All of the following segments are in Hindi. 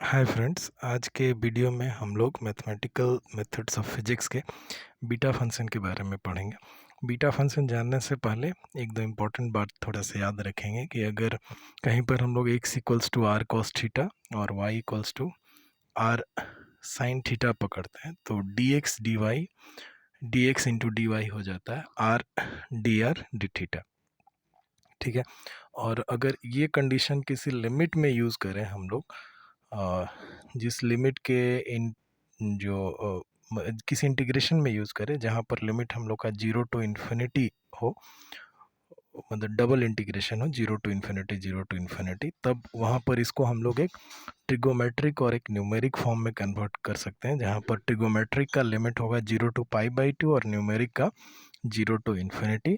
हाय फ्रेंड्स, आज के वीडियो में हम लोग मैथमेटिकल मेथड्स ऑफ फिजिक्स के बीटा फंक्शन के बारे में पढ़ेंगे। बीटा फंक्शन जानने से पहले एक दो इम्पॉर्टेंट बात थोड़ा सा याद रखेंगे कि अगर कहीं पर हम लोग x equals to r cos theta और y equals to r sine theta पकड़ते हैं तो dx dy dx into d y हो जाता है r d r d theta. ठीक है, और अगर ये कंडीशन किसी लिमिट में यूज़ करें हम लोग, जिस लिमिट के इन जो किसी इंटीग्रेशन में यूज़ करें जहाँ पर लिमिट हम लोग का 0 टू इन्फिनिटी हो, मतलब डबल इंटीग्रेशन हो 0 टू इन्फिनिटी, तब वहाँ पर इसको हम लोग एक ट्रिगोमेट्रिक और एक न्यूमेरिक फॉर्म में कन्वर्ट कर सकते हैं, जहाँ पर ट्रिगोमेट्रिक का लिमिट होगा 0 टू π/2 और न्यूमेरिक का 0 टू इन्फिनिटी।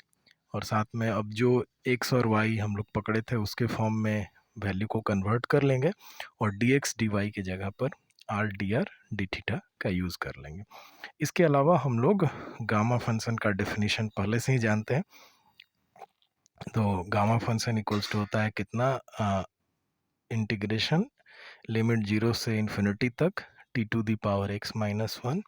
और साथ में अब जो x और y हम लोग पकड़े थे उसके फॉर्म में वैल्यू को कन्वर्ट कर लेंगे और dx dy की जगह पर are d r d theta का यूज़ कर लेंगे। इसके अलावा हम लोग गामा फंक्शन का डेफिनेशन पहले से ही जानते हैं। तो गामा फंक्शन इक्वल्स टू होता है कितना, इंटीग्रेशन लिमिट 0 से इन्फिनिटी तक t to the power x minus 1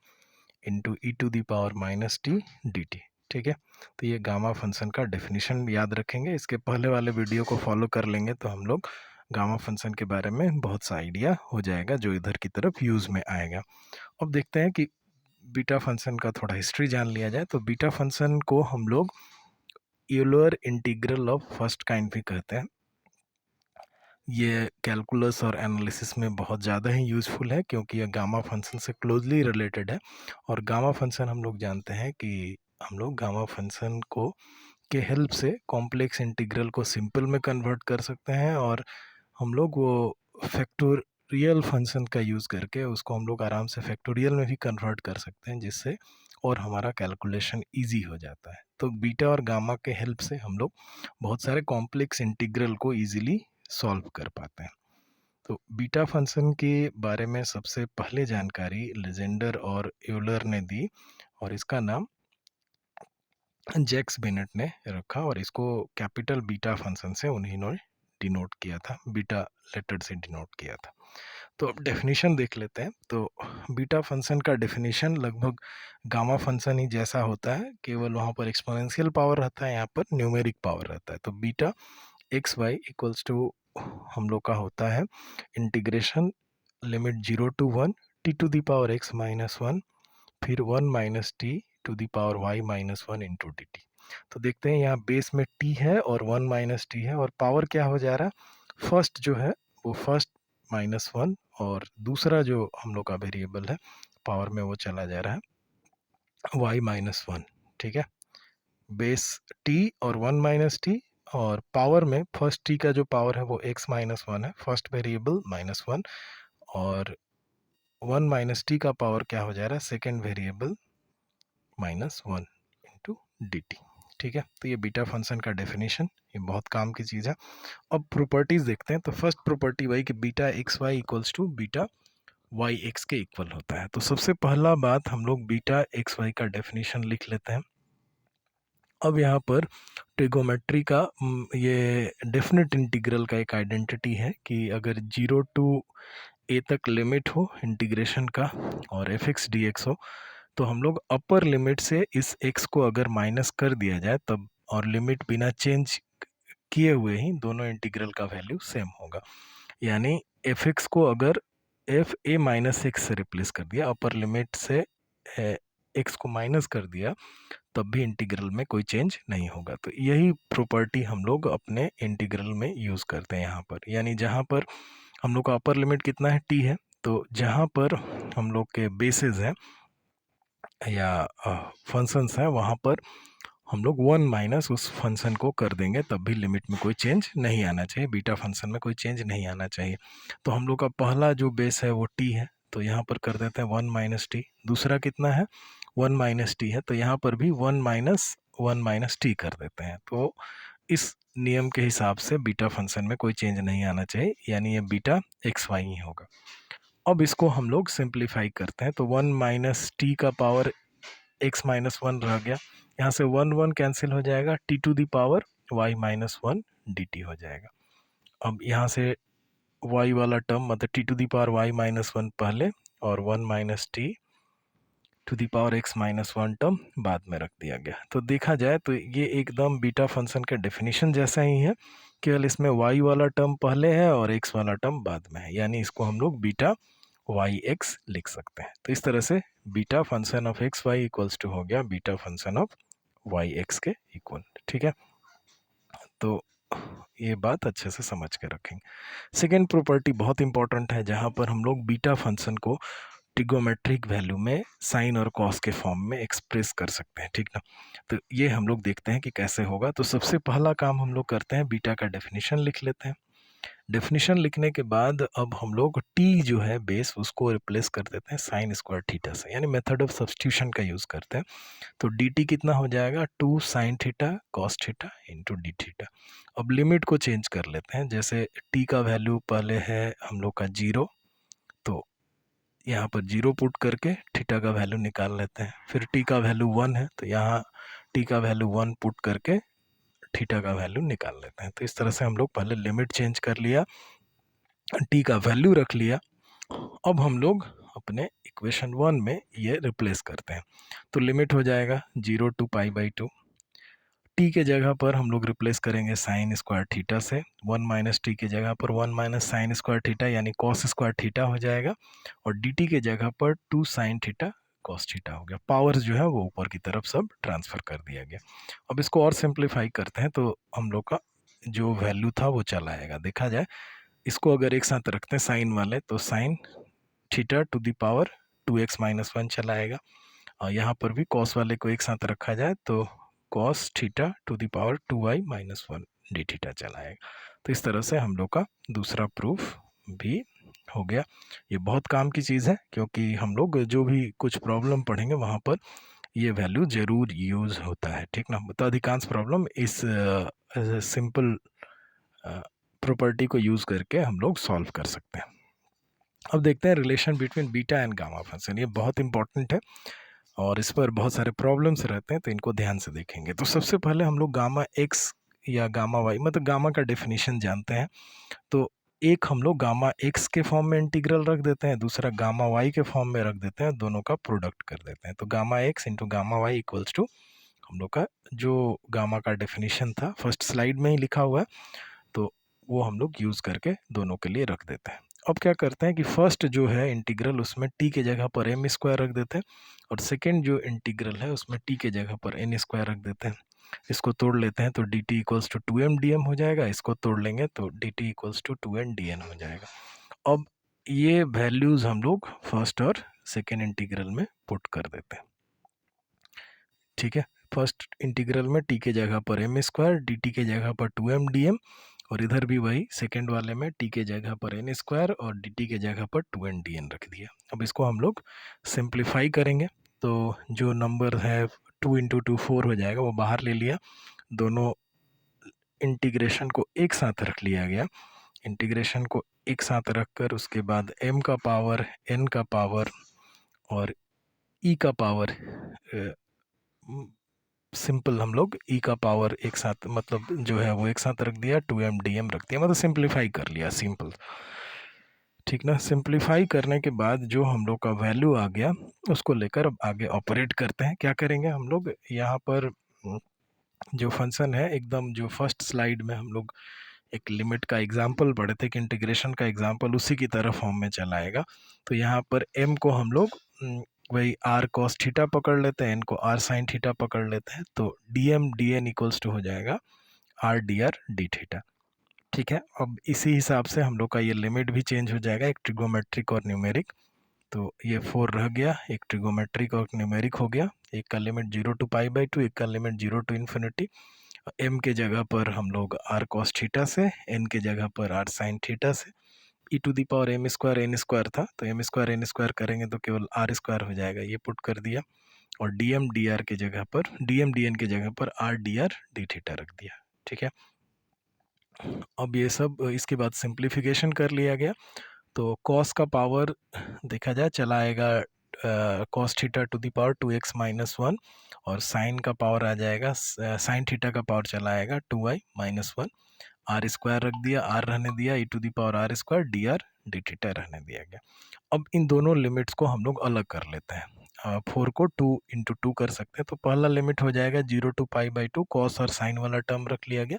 into e to the power minus t d t. ठीक है, तो ये गामा फंक्शन का डेफिनेशन याद रखेंगे। इसके पहले वाले वीडियो को फॉलो कर लेंगे तो हम लोग गामा फंक्शन के बारे में बहुत सा आइडिया हो जाएगा जो इधर की तरफ यूज़ में आएगा। अब देखते हैं कि बीटा फंक्शन का थोड़ा हिस्ट्री जान लिया जाए। तो बीटा फंक्शन को हम लोग Euler integral of first kind भी कहते हैं। ये कैलकुलस और एनालिसिस में बहुत ज़्यादा ही यूज़फुल है क्योंकि ये गामा फंक्शन से क्लोजली रिलेटेड है। और गामा फंक्शन हम लोग जानते हैं कि हम लोग गामा फंक्शन को के हेल्प से कॉम्प्लेक्स इंटीग्रल को सिंपल में कन्वर्ट कर सकते हैं, और हम लोग वो फैक्टोरियल फंक्शन का यूज़ करके उसको हम लोग आराम से फैक्टोरियल में भी कन्वर्ट कर सकते हैं, जिससे और हमारा कैलकुलेशन इजी हो जाता है। तो बीटा और गामा के हेल्प से हम लोग बहुत सारे कॉम्प्लेक्स इंटीग्रल को ईजिली सॉल्व कर पाते हैं। तो बीटा फंक्शन के बारे में सबसे पहले जानकारी लेजेंडर और यूलर ने दी और इसका नाम जैक्स बेनेट ने रखा, और इसको कैपिटल बीटा फंक्शन से उन्होंने डिनोट किया था, बीटा लेटर से डिनोट किया था। तो अब डेफिनेशन देख लेते हैं। तो बीटा फंक्शन का डेफिनेशन लगभग गामा फंक्शन ही जैसा होता है, केवल वहाँ पर एक्सपोनेंशियल पावर रहता है, यहाँ पर न्यूमेरिक पावर रहता है। तो beta x y equals to हम लोग का होता है integration limit 0 to 1 t to the power x minus 1 फिर 1 minus t to the power y minus 1 into d t. तो देखते हैं यहाँ बेस में टी है और 1 माइनस टी है, और पावर क्या हो जा रहा है, फर्स्ट जो है वो फर्स्ट माइनस 1 और दूसरा जो हम लोग का वेरिएबल है पावर में वो चला जा रहा है वाई माइनस 1। ठीक है, बेस टी और 1 माइनस टी, और पावर में फर्स्ट टी का जो पावर है वो x माइनस 1 है, फर्स्ट वेरिएबल माइनस 1, और 1 माइनस टी का पावर क्या हो जा रहा है, second variable minus 1 into d t. ठीक है, तो ये बीटा फंक्शन का डेफिनेशन, ये बहुत काम की चीज़ है। अब प्रॉपर्टीज देखते हैं। तो फर्स्ट प्रॉपर्टी वही कि beta x y equals to beta y x के इक्वल होता है। तो सबसे पहला बात हम लोग बीटा एक्स वाई का डेफिनेशन लिख लेते हैं। अब यहाँ पर ट्रिगोमेट्री का ये डेफिनेट इंटीग्रल का एक आइडेंटिटी है कि अगर 0 टू ए तक लिमिट हो इंटीग्रेशन का और एफ एक्स डी एक्स हो, तो हम लोग अपर लिमिट से इस x को अगर माइनस कर दिया जाए तब, और लिमिट बिना चेंज किए हुए ही दोनों इंटीग्रल का वैल्यू सेम होगा। यानी एफ एक्स को अगर एफ ए माइनस एक्स से रिप्लेस कर दिया, अपर लिमिट से एक्स को माइनस कर दिया, तब भी इंटीग्रल में कोई चेंज नहीं होगा। तो यही प्रॉपर्टी हम लोग अपने इंटीग्रल में यूज़ करते हैं यहाँ पर। यानी जहाँ पर हम लोग का अपर लिमिट कितना है, टी है, तो जहाँ पर हम लोग के बेसिस हैं या फंक्शंस हैं वहाँ पर हम लोग 1 माइनस उस फंक्शन को कर देंगे, तब भी लिमिट में कोई चेंज नहीं आना चाहिए, बीटा फंक्शन में कोई चेंज नहीं आना चाहिए। तो हम लोग का पहला जो बेस है वो टी है, तो यहाँ पर कर देते हैं 1 माइनस टी। दूसरा कितना है, 1 माइनस टी है, तो यहाँ पर भी 1 माइनस टी कर देते हैं। तो इस नियम के हिसाब से बीटा फंक्शन में कोई चेंज नहीं आना चाहिए, यानी ये बीटा एक्स वाई ही होगा। अब इसको हम लोग सिंप्लीफाई करते हैं। तो 1 माइनस टी का पावर x माइनस 1 रह गया, यहाँ से 1 कैंसिल हो जाएगा, t to the power y minus 1 d t हो जाएगा। अब यहाँ से y वाला टर्म मतलब t to the power y minus one पहले और 1 minus t to the power x minus one term बाद में रख दिया गया। तो देखा जाए तो ये एकदम बीटा फंक्शन के डेफिनेशन जैसा ही है, केवल इसमें y वाला टर्म पहले है और x वाला टर्म बाद में है, यानी इसको हम लोग बीटा वाई एक्स लिख सकते हैं। तो इस तरह से beta function of x y equals to हो गया beta function of y x के इक्वल। ठीक है, तो ये बात अच्छे से समझ के रखेंगे। सेकेंड प्रॉपर्टी बहुत इंपॉर्टेंट है, जहाँ पर हम लोग बीटा फंक्शन को ट्रिगोमेट्रिक वैल्यू में साइन और कॉस के फॉर्म में एक्सप्रेस कर सकते हैं। ठीक ना, तो ये हम लोग देखते हैं कि कैसे होगा। तो सबसे पहला काम हम लोग करते हैं, बीटा का डेफिनेशन लिख लेते हैं। डेफिनेशन लिखने के बाद अब हम लोग टी जो है बेस उसको रिप्लेस कर देते हैं साइन स्क्वायर थीटा से, यानी मेथड ऑफ सब्स्टिट्यूशन का यूज़ करते हैं। तो डी टी कितना हो जाएगा, 2 sine theta cos theta into d theta. अब लिमिट को चेंज कर लेते हैं, जैसे टी का वैल्यू पहले है हम लोग का 0, तो यहाँ पर 0 पुट करके थीटा का वैल्यू निकाल लेते हैं। फिर टी का वैल्यू 1 है, तो यहाँ टी का वैल्यू 1 पुट करके थीटा का वैल्यू निकाल लेते हैं। तो इस तरह से हम लोग पहले लिमिट चेंज कर लिया, टी का वैल्यू रख लिया। अब हम लोग अपने इक्वेशन 1 में ये रिप्लेस करते हैं। तो लिमिट हो जाएगा 0 टू पाई बाई 2। टी के जगह पर हम लोग रिप्लेस करेंगे साइन स्क्वायर थीटा से, 1 माइनस टी के जगह पर 1 माइनस साइन स्क्वायर थीटा यानी कॉस स्क्वायर थीटा हो जाएगा, और डी टी के जगह पर 2 साइन थीटा कॉस थीटा हो गया। पावर्स जो है वो ऊपर की तरफ सब ट्रांसफर कर दिया गया। अब इसको और सिंप्लीफाई करते हैं, तो हम लोग का जो वैल्यू था वो चला आएगा। देखा जाए इसको अगर एक साथ रखते हैं साइन वाले, तो sign theta to the power 2x minus one चला आएगा, और यहाँ पर भी कॉस वाले को एक साथ रखा जाए तो cos theta to the power 2y minus one D theta चला आएगा। तो इस तरह से हम लोग का दूसरा प्रूफ भी हो गया। ये बहुत काम की चीज़ है, क्योंकि हम लोग जो भी कुछ प्रॉब्लम पढ़ेंगे वहाँ पर ये वैल्यू जरूर यूज़ होता है। ठीक ना, तो अधिकांश प्रॉब्लम इस सिंपल प्रॉपर्टी को यूज़ करके हम लोग सॉल्व कर सकते हैं। अब देखते हैं relation between beta and gamma function. ये बहुत इंपॉर्टेंट है और इस पर बहुत सारे प्रॉब्लम्स रहते हैं, तो इनको ध्यान से देखेंगे। तो सबसे पहले हम लोग गामा एक्स या गामा वाई मतलब गामा का डेफिनेशन जानते हैं। तो एक हम लोग गामा एक्स के फॉर्म में इंटीग्रल रख देते हैं, दूसरा गामा वाई के फॉर्म में रख देते हैं, दोनों का प्रोडक्ट कर देते हैं। तो gamma x into gamma y equals to हम लोग का जो गामा का डेफिनेशन था फर्स्ट स्लाइड में ही लिखा हुआ है, तो वो हम लोग यूज़ करके दोनों के लिए रख देते हैं। अब क्या करते हैं कि फर्स्ट जो है इंटीग्रल उसमें टी के जगह पर एम स्क्वायर रख देते हैं, और सेकेंड जो इंटीग्रल है उसमें टी के जगह पर एन स्क्वायर रख देते हैं। इसको तोड़ लेते हैं तो d t equals to 2m dm हो जाएगा, इसको तोड़ लेंगे तो d t equals to 2n dn हो जाएगा। अब ये वैल्यूज़ हम लोग फर्स्ट और सेकेंड इंटीग्रल में पुट कर देते हैं। ठीक है, फर्स्ट इंटीग्रल में टी के जगह पर एम स्क्वायर, डी टी के जगह पर 2m dm, और इधर भी वही सेकेंड वाले में टी के जगह पर एन स्क्वायर और डी टी के जगह पर 2n dn रख दिया। अब इसको हम लोग सिंप्लीफाई करेंगे, तो जो नंबर है 2 इंटू 2 4 हो जाएगा, वो बाहर ले लिया, दोनों इंटीग्रेशन को एक साथ रख लिया गया। इंटीग्रेशन को एक साथ रखकर उसके बाद m का पावर, n का पावर और e का पावर, सिंपल हम लोग e का पावर एक साथ मतलब जो है वो एक साथ रख दिया, 2m dm रख दिया, मतलब सिंप्लीफाई कर लिया, सिंपल। ठीक ना, सिंप्लीफाई करने के बाद जो हम लोग का वैल्यू आ गया उसको लेकर अब आगे ऑपरेट करते हैं। क्या करेंगे हम लोग, यहाँ पर जो फंक्शन है एकदम जो फर्स्ट स्लाइड में हम लोग एक लिमिट का एग्जाम्पल पढ़े थे कि इंटीग्रेशन का एग्जाम्पल उसी की तरह फॉर्म में चला आएगा। तो यहाँ पर m को हम लोग वही r cos थीटा पकड़ लेते हैं, n को r sin थीटा पकड़ लेते हैं, तो dm dn इक्वल्स टू हो जाएगा r dr d थीटा। ठीक है, अब इसी हिसाब से हम लोग का ये लिमिट भी चेंज हो जाएगा, एक ट्रिगोमेट्रिक और न्यूमेरिक। तो ये 4 रह गया, एक ट्रिगोमेट्रिक और न्यूमेरिक हो गया, एक का लिमिट 0 टू पाई बाई 2, एक का लिमिट 0 टू इन्फिनिटी। m के जगह पर हम लोग r cos थीटा से, n के जगह पर r sin थीटा से, e to the power m square n square था तो m स्क्वायर n स्क्वायर करेंगे तो केवल r स्क्वायर हो जाएगा, ये पुट कर दिया, और dm dr के जगह पर, dm dn के जगह पर r dr d थीटा रख दिया। ठीक है, अब ये सब इसके बाद सिंप्लीफिकेशन कर लिया गया, तो cos का पावर देखा जाए चला आएगा cos theta to the power 2x minus one, और साइन का पावर आ जाएगा, साइन थीटा का पावर चला आएगा 2y minus one, are square रख दिया, आर रहने दिया, e to the power r square d r d theta रहने दिया गया। अब इन दोनों लिमिट्स को हम लोग अलग कर लेते हैं। 4 को 2 × 2 कर सकते हैं। तो पहला लिमिट हो जाएगा 0 to π/2, कॉस और साइन वाला टर्म रख लिया गया,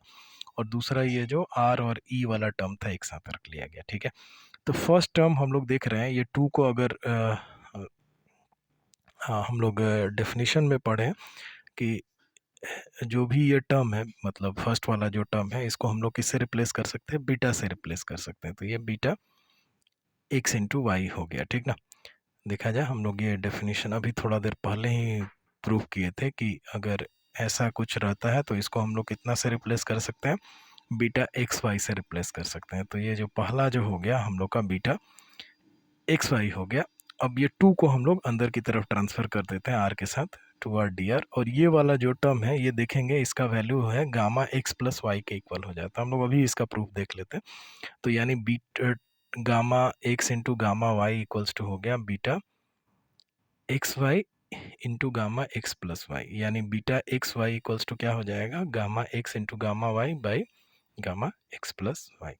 और दूसरा ये जो आर और ई वाला टर्म था एक साथ रख लिया गया। ठीक है, तो फर्स्ट टर्म हम लोग देख रहे हैं, ये 2 को अगर हम लोग डेफिनेशन में पढ़ें कि जो भी ये टर्म है, मतलब फर्स्ट वाला जो टर्म है, इसको हम लोग किससे रिप्लेस कर सकते हैं? बीटा से रिप्लेस कर सकते हैं। तो ये बीटा x इंटू वाई हो गया। ठीक ना, देखा जाए हम लोग ये डेफिनेशन अभी थोड़ा देर पहले ही प्रूव किए थे कि अगर ऐसा कुछ रहता है तो इसको हम लोग कितना से रिप्लेस कर सकते हैं? बीटा एक्स वाई से रिप्लेस कर सकते हैं। तो ये जो पहला जो हो गया हम लोग का बीटा एक्स वाई हो गया। अब ये 2 को हम लोग अंदर की तरफ ट्रांसफर कर देते हैं आर के साथ, 2r dr, और ये वाला जो टर्म है ये देखेंगे इसका वैल्यू है गामा एक्स प्लस वाई के इक्वल हो जाता है। हम लोग अभी इसका प्रूफ देख लेते हैं। तो यानी beta gamma x into gamma y equals to हो गया beta x y into gamma x plus y, यानी beta x y equals to क्या हो जाएगा? Gamma x into gamma y by gamma x plus y.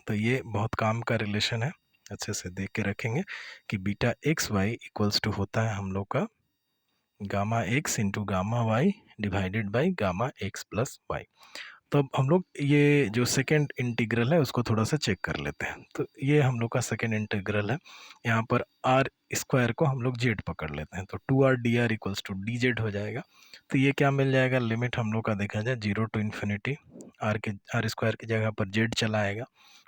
तो ये बहुत काम का रिलेशन है, अच्छे से देख के रखेंगे कि beta x y equals to होता है हम लोग का gamma x into gamma y divided by gamma x plus y. तो अब हम लोग ये जो सेकेंड इंटीग्रल है उसको थोड़ा सा चेक कर लेते हैं। तो ये हम लोग का सेकेंड इंटीग्रल है, यहाँ पर आर स्क्वायर को हम लोग जेड पकड़ लेते हैं, तो 2r dr equals to d z हो जाएगा। तो ये क्या मिल जाएगा? लिमिट हम लोग का देखा जाए 0 to इन्फिनिटी, आर स्क्वायर की जगह पर जेड चला आएगा,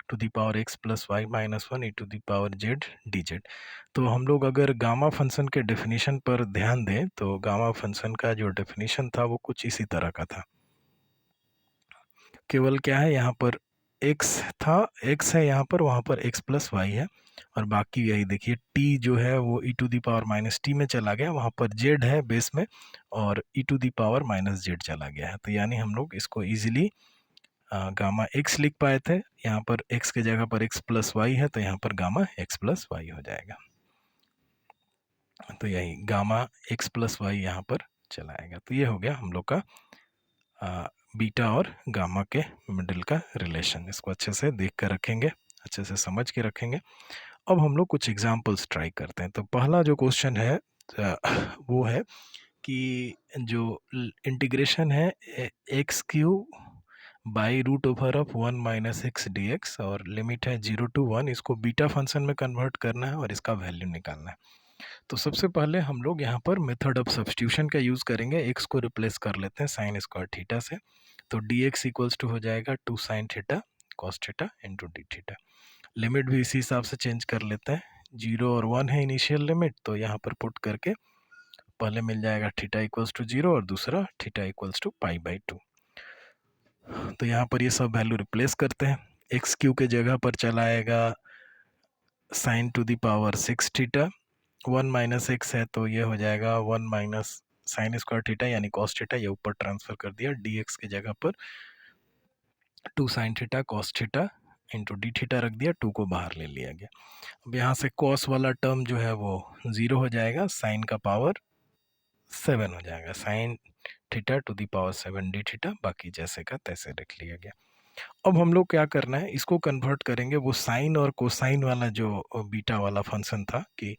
to the power x plus y minus 1 e to the power z d z. तो हम लोग अगर गामा फंक्शन के डेफिनेशन पर ध्यान दें तो गामा फंक्शन का जो डेफिनेशन था वो कुछ इसी तरह का था। केवल क्या है, यहाँ पर x था, x है यहाँ पर, वहाँ पर x प्लस वाई है, और बाकी यही देखिए t जो है वो e to the power minus t में चला गया, वहाँ पर z है बेस में, और e to the power minus z चला गया है। तो यानी हम लोग इसको इजीली गामा x लिख पाए थे। यहाँ पर x के जगह पर x प्लस वाई है, तो यहाँ पर गामा x प्लस वाई हो जाएगा। तो यही गामा x प्लस वाई यहाँ पर चला आएगा। तो ये हो गया हम लोग का बीटा और गामा के मिडिल का रिलेशन। इसको अच्छे से देख कर रखेंगे, अच्छे से समझ के रखेंगे। अब हम लोग कुछ एग्जांपल्स ट्राई करते हैं। तो पहला जो क्वेश्चन है वो है कि जो इंटीग्रेशन है x q by root over of 1 minus x d x, और लिमिट है 0 to 1, इसको बीटा फंक्शन में कन्वर्ट करना है और इसका वैल्यू निकालना है। तो सबसे पहले हम लोग यहाँ पर मेथड ऑफ सब्स्टिट्यूशन का यूज़ करेंगे। एक्स को रिप्लेस कर लेते हैं साइन स्क्वायर थीटा से, तो डी एक्स इक्वल्स टू हो जाएगा 2 sine theta cos theta into d theta. Limit भी इसी हिसाब से चेंज कर लेते हैं, 0 और 1 है इनिशियल लिमिट, तो यहाँ पर पुट करके पहले मिल जाएगा थीटा इक्वल्स टू 0 और दूसरा थीटा इक्वल्स टू π/2। तो यहाँ पर ये सब वैल्यू रिप्लेस करते हैं। एक्स क्यू के जगह पर चला आएगा sine to the power 6 theta, 1 minus x है तो ये हो जाएगा 1 माइनस साइन स्क्वायर थीटा यानी कॉस थीटा, ये ऊपर ट्रांसफर कर दिया, डी एक्स की जगह पर 2 sine theta cos theta into d theta रख दिया, 2 को बाहर ले लिया गया। अब यहाँ से कॉस वाला टर्म जो है वो 0 हो जाएगा, साइन का पावर 7 हो जाएगा, sine theta to the power 7 d theta, बाकी जैसे का तैसे रख लिया गया। अब हम लोग क्या करना है, इसको कन्वर्ट करेंगे वो साइन और कोसाइन वाला जो बीटा वाला फंक्शन था कि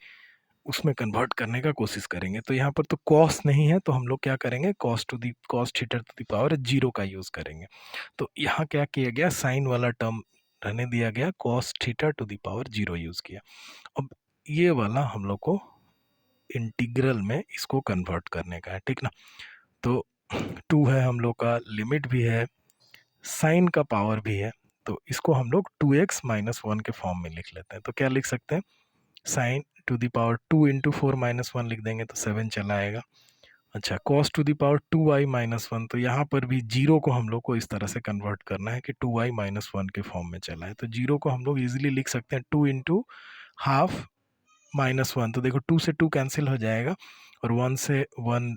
उसमें कन्वर्ट करने का कोशिश करेंगे। तो यहाँ पर तो कॉस नहीं है, तो हम लोग क्या करेंगे, cos theta to the power 0 का यूज़ करेंगे। तो यहाँ क्या किया गया, साइन वाला टर्म रहने दिया गया, cos theta to the power 0 use किया। अब ये वाला हम लोग को इंटीग्रल में इसको कन्वर्ट करने का है, ठीक ना। तो 2 है हम लोग का, लिमिट भी है, साइन का पावर भी है, तो इसको हम लोग 2x माइनस 1 के फॉर्म में लिख लेते हैं। तो क्या लिख सकते हैं, sine to the power 2 into 4 minus 1 लिख देंगे तो 7 चला आएगा। अच्छा, cos to the power 2y minus 1, तो यहाँ पर भी 0 को हम लोग को इस तरह से कन्वर्ट करना है कि 2y माइनस 1 के फॉर्म में चला है। तो 0 को हम लोग इजीली लिख सकते हैं 2 इंटू हाफ माइनस 1, तो देखो 2 से 2 कैंसिल हो जाएगा और 1 से 1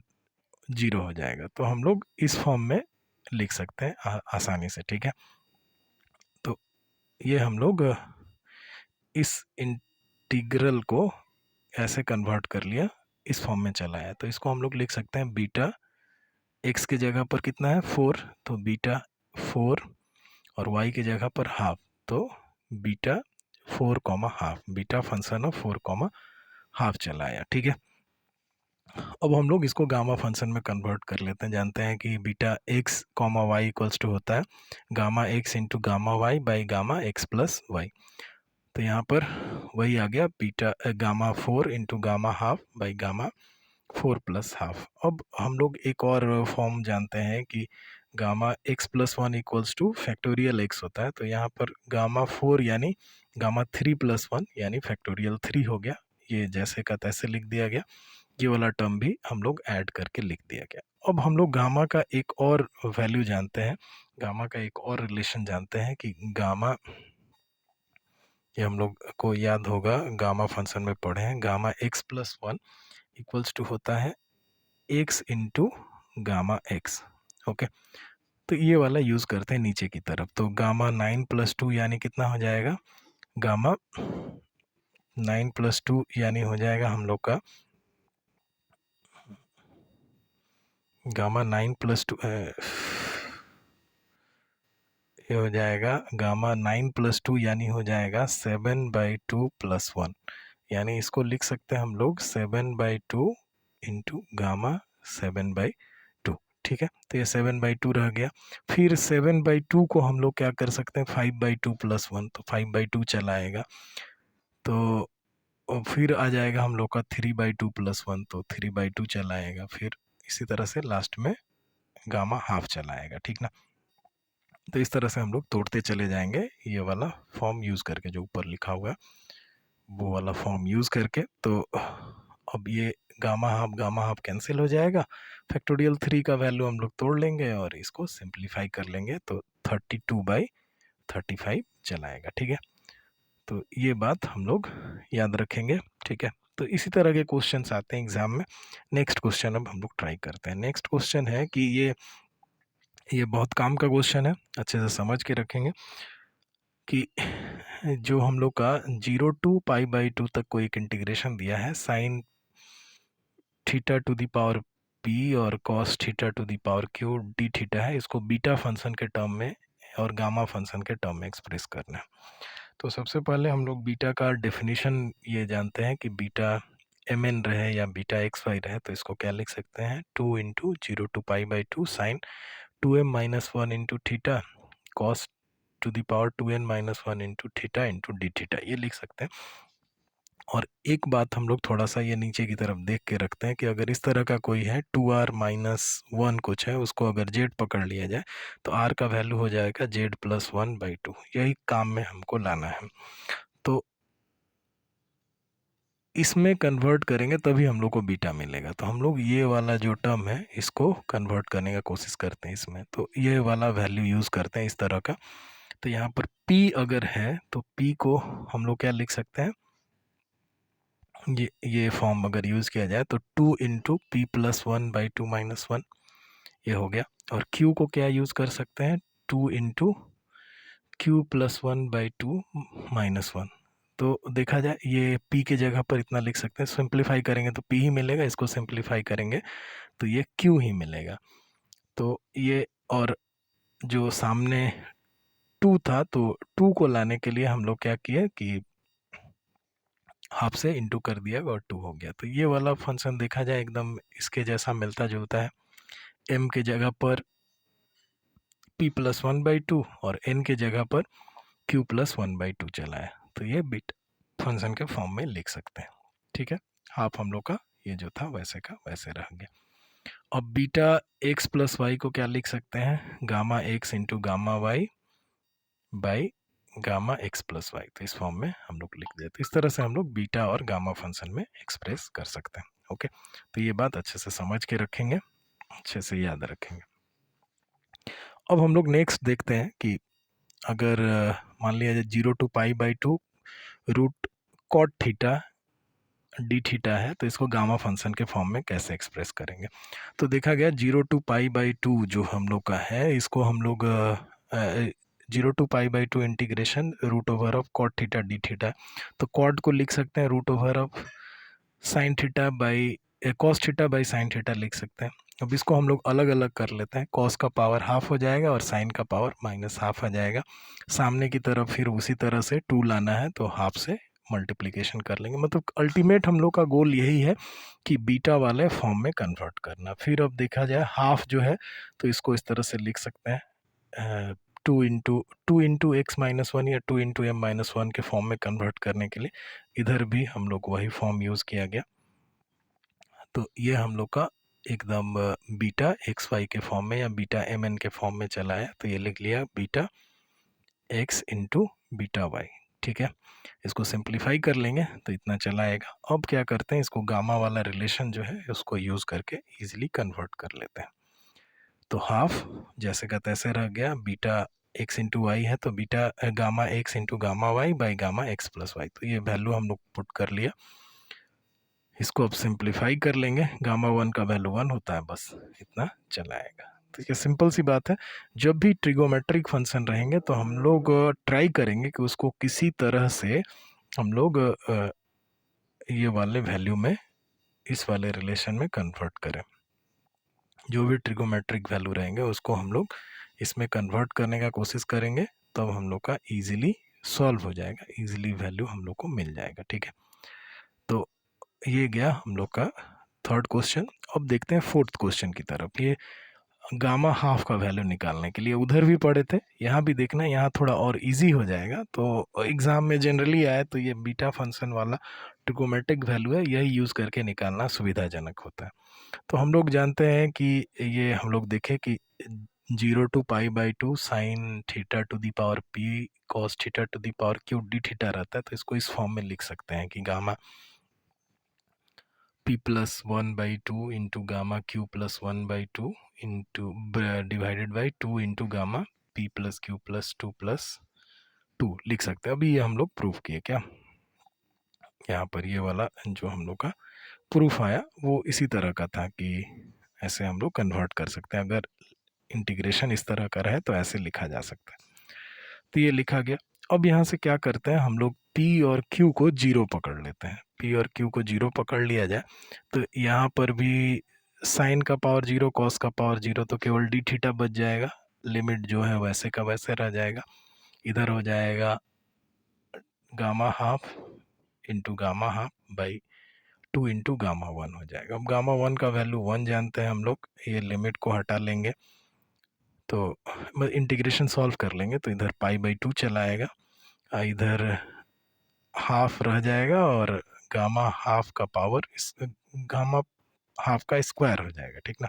0 हो जाएगा। तो हम लोग इस फॉर्म में लिख सकते हैं आसानी से, ठीक है। तो ये हम लोग इस इंटीग्रल को ऐसे कन्वर्ट कर लिया, इस फॉर्म में चला है। तो इसको हम लोग लिख सकते हैं बीटा एक्स की जगह पर कितना है 4, तो बीटा 4 और y की जगह पर हाफ, तो बीटा 4, बीटा फंक्शन ऑफ 4, चला आया। ठीक है, अब हम लोग इसको गामा फंक्शन में कन्वर्ट कर लेते हैं। जानते हैं कि beta x comma y equals to होता है gamma x into gamma y by gamma x plus y. तो यहाँ पर वही आ गया beta gamma 4 into gamma half by gamma 4 plus half. अब हम लोग एक और फॉर्म जानते हैं कि gamma x plus 1 equals to factorial x होता है। तो यहाँ पर गामा 4 यानी गामा 3 प्लस 1 यानी फैक्टोरियल 3 हो गया। ये जैसे का तैसे लिख दिया गया, ये वाला टर्म भी हम लोग ऐड करके लिख दिया गया। अब हम लोग गामा का एक और वैल्यू जानते हैं, गामा का एक और रिलेशन जानते हैं कि गामा, ये हम लोग को याद होगा गामा फंक्शन में पढ़े हैं, gamma x plus 1 equals to होता है x into gamma x. Okay, तो ये वाला यूज़ करते हैं नीचे की तरफ। तो गामा 9 प्लस 2 यानी कितना हो जाएगा, गामा 9 प्लस 2 यानी हो जाएगा हम लोग का गामा 9 प्लस 2, ये हो जाएगा गामा 9 प्लस 2 यानी हो जाएगा 7/2 प्लस 1, यानी इसको लिख सकते हैं हम लोग 7/2 इंटू गामा 7/2। ठीक है, तो ये 7/2 रह गया। फिर 7/2 को हम लोग क्या कर सकते हैं 5/2 प्लस 1, तो 5/2 चला आएगा। तो फिर आ जाएगा हम लोग का 3/2 प्लस 1, तो 3/2 चला आएगा। फिर इसी तरह से लास्ट में गामा हाफ चला आएगा। ठीक ना, तो इस तरह से हम लोग तोड़ते चले जाएंगे ये वाला फॉर्म यूज़ करके, जो ऊपर लिखा हुआ है वो वाला फॉर्म यूज़ करके। तो अब ये गामा हाफ कैंसिल हो जाएगा, फैक्टोरियल 3 का वैल्यू हम लोग तोड़ लेंगे और इसको सिंप्लीफाई कर लेंगे, तो 32/35 चलाएगा। ठीक है, तो ये बात हम लोग याद रखेंगे। ठीक है, तो इसी तरह के क्वेश्चंस आते हैं एग्जाम में। नेक्स्ट क्वेश्चन अब हम लोग ट्राई करते हैं। नेक्स्ट क्वेश्चन है कि ये बहुत काम का क्वेश्चन है, अच्छे से समझ के रखेंगे कि जो हम लोग का 0 टू π/2 तक कोई एक इंटीग्रेशन दिया है, sign theta to the power p और cos theta to the power q d theta है, इसको बीटा फंक्शन के टर्म में और गामा फंक्शन के टर्म में एक्सप्रेस करना है। तो सबसे पहले हम लोग बीटा का डेफिनेशन ये जानते हैं कि बीटा mn रहे या बीटा xy रहे, तो इसको क्या लिख सकते हैं 2 into 0 to π/2 sine 2m minus 1 into theta cos to the power 2n minus 1 into theta into d theta, ये लिख सकते हैं। और एक बात हम लोग थोड़ा सा ये नीचे की तरफ देख के रखते हैं कि अगर इस तरह का कोई है 2r माइनस 1 कुछ है, उसको अगर z पकड़ लिया जाए तो r का वैल्यू हो जाएगा z प्लस 1/2, यही काम में हमको लाना है। तो इसमें कन्वर्ट करेंगे तभी हम लोग को बीटा मिलेगा। तो हम लोग ये वाला जो टर्म है इसको कन्वर्ट करने का कोशिश करते हैं इसमें, तो ये वाला वैल्यू यूज़ करते हैं इस तरह का। तो यहाँ पर p अगर है तो p को हम लोग क्या लिख सकते हैं, ये फॉर्म अगर यूज़ किया जाए तो 2 इंटू पी प्लस 1/2 माइनस 1, ये हो गया। और q को क्या यूज़ कर सकते हैं 2 इंटू क्यू प्लस 1/2 माइनस 1। तो देखा जाए ये p के जगह पर इतना लिख सकते हैं, सिंप्लीफाई करेंगे तो p ही मिलेगा, इसको सिंप्लीफाई करेंगे तो ये q ही मिलेगा। तो ये, और जो सामने 2 था तो 2 को लाने के लिए हम लोग क्या किए कि हाफ से इंटू कर दिया और 2 हो गया। तो ये वाला फंक्शन देखा जाए एकदम इसके जैसा मिलता जुलता है, m के जगह पर p प्लस 1/2 और n के जगह पर q प्लस 1/2 चला है, तो ये बिट फंक्शन के फॉर्म में लिख सकते हैं। ठीक है, हाफ हम लोग का ये जो था वैसे का वैसे रह गया। अब बीटा x प्लस वाई को क्या लिख सकते हैं gamma x into gamma y by gamma x plus y, तो इस फॉर्म में हम लोग लिख देते। इस तरह से हम लोग बीटा और गामा फंक्शन में एक्सप्रेस कर सकते हैं। ओके, तो ये बात अच्छे से समझ के रखेंगे, अच्छे से याद रखेंगे। अब हम लोग नेक्स्ट देखते हैं कि अगर मान लिया जाए 0 to π/2 root cot theta d theta है, तो इसको गामा फंक्शन के फॉर्म में कैसे एक्सप्रेस करेंगे। तो देखा गया 0 टू π/2 जो हम लोग का है, इसको हम लोग 0 to π/2 integration root over of cot theta d theta, तो कॉट को लिख सकते हैं root over of sine theta by cos theta by sine theta लिख सकते हैं। अब इसको हम लोग अलग अलग कर लेते हैं, कॉस का पावर हाफ हो जाएगा और साइन का पावर माइनस हाफ आ जाएगा। सामने की तरफ फिर उसी तरह से 2 लाना है तो हाफ से मल्टीप्लिकेशन कर लेंगे। मतलब अल्टीमेट हम लोग का गोल यही है कि बीटा वाले फॉर्म में कन्वर्ट करना। फिर अब देखा जाए हाफ जो है तो इसको इस तरह से लिख सकते हैं, 2 इंटू x-1 या 2 इंटू m-1 के फॉर्म में कन्वर्ट करने के लिए इधर भी हम लोग वही फॉर्म यूज़ किया गया। तो ये हम लोग का एकदम बीटा एक्स वाई के फॉर्म में या बीटा एम एन के फॉर्म में चला है, तो ये लिख लिया beta x into beta y. ठीक है, इसको सिंप्लीफाई कर लेंगे तो इतना चला आएगा। अब क्या करते हैं, इसको गामा वाला रिलेशन जो है उसको यूज़ करके इजीली कन्वर्ट कर लेते हैं। तो हाफ जैसे का तैसे रह गया, बीटा एक्स इंटू वाई है तो beta gamma x into gamma y by gamma x plus y. तो ये वैल्यू हम लोग पुट कर लिया। इसको अब सिंप्लीफाई कर लेंगे, गामा 1 का वैल्यू 1 होता है, बस इतना चला आएगा। तो ये सिंपल सी बात है। जब भी ट्रिगोमेट्रिक फंक्शन रहेंगे तो हम लोग ट्राई करेंगे कि उसको किसी तरह से हम लोग ये वाले वैल्यू में इस वाले रिलेशन में कन्वर्ट करें। जो भी ट्रिगोमेट्रिक वैल्यू रहेंगे उसको हम लोग इसमें कन्वर्ट करने का कोशिश करेंगे, तब हम लोग का ईजिली सॉल्व हो जाएगा, ईजिली वैल्यू हम लोग को मिल जाएगा। ठीक है, तो ये गया हम लोग का थर्ड क्वेश्चन। अब देखते हैं फोर्थ क्वेश्चन की तरफ। ये गामा हाफ का वैल्यू निकालने के लिए उधर भी पढ़े थे, यहाँ भी देखना, यहाँ थोड़ा और इजी हो जाएगा। तो एग्जाम में जनरली आए तो ये बीटा फंक्शन वाला ट्रिगोमेट्रिक वैल्यू है, यही यूज़ करके निकालना सुविधाजनक होता है। तो हम लोग जानते हैं कि ये हम लोग देखें कि 0 to π/2 sine theta to the power p cos theta to the power q d theta रहता है। तो इसको इस फॉर्म में लिख सकते हैं कि gamma p+1/2 into gamma q+1/2 into divided by 2 into gamma p+q+2+2 लिख सकते हैं। अभी ये हम लोग प्रूफ किए क्या, यहाँ पर ये वाला जो हम लोग का प्रूफ आया वो इसी तरह का था कि ऐसे हम लोग कन्वर्ट कर सकते हैं। अगर इंटीग्रेशन इस तरह का रहे तो ऐसे लिखा जा सकता है। तो ये लिखा गया। अब यहाँ से क्या करते हैं, हम लोग P और Q को 0 पकड़ लेते हैं। P और Q को 0 पकड़ लिया जाए तो यहाँ पर भी साइन का पावर 0 कॉस का पावर 0, तो केवल डी थीटा बच जाएगा। लिमिट जो है वैसे का वैसे रह जाएगा। इधर हो जाएगा gamma half into gamma half by 2 into gamma 1 हो जाएगा। अब गामा 1 का वैल्यू 1 जानते हैं हम लोग, ये लिमिट को हटा लेंगे तो इंटीग्रेशन सॉल्व कर लेंगे तो इधर π/2 चला आएगा, इधर हाफ रह जाएगा और गामा हाफ का पावर इस गामा हाफ का स्क्वायर हो जाएगा। ठीक ना,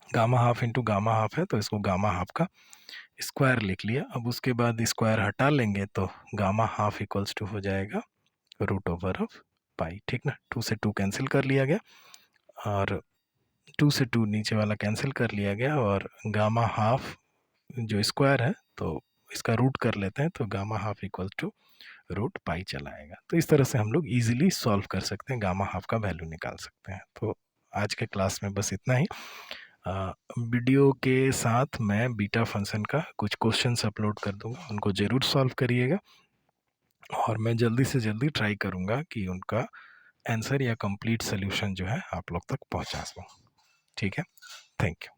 gamma half into gamma half है तो इसको गामा हाफ का स्क्वायर लिख लिया। अब उसके बाद स्क्वायर हटा लेंगे तो गामा हाफ इक्वल्स टू हो जाएगा √/π। ठीक ना, 2 से 2 कैंसिल कर लिया गया और 2 से 2 नीचे वाला कैंसिल कर लिया गया, और गामा हाफ जो स्क्वायर है तो इसका रूट कर लेते हैं तो गामा हाफ इक्वल टू √π चला आएगा। तो इस तरह से हम लोग इजीली सॉल्व कर सकते हैं, गामा हाफ का वैल्यू निकाल सकते हैं। तो आज के क्लास में बस इतना ही। वीडियो के साथ मैं बीटा फंक्शन का कुछ क्वेश्चंस अपलोड कर दूंगा, उनको ज़रूर सॉल्व करिएगा और मैं जल्दी से जल्दी ट्राई करूंगा कि उनका आंसर या कंप्लीट सोल्यूशन जो है आप लोग तक पहुंचा दूँ। ठीक है, थैंक यू।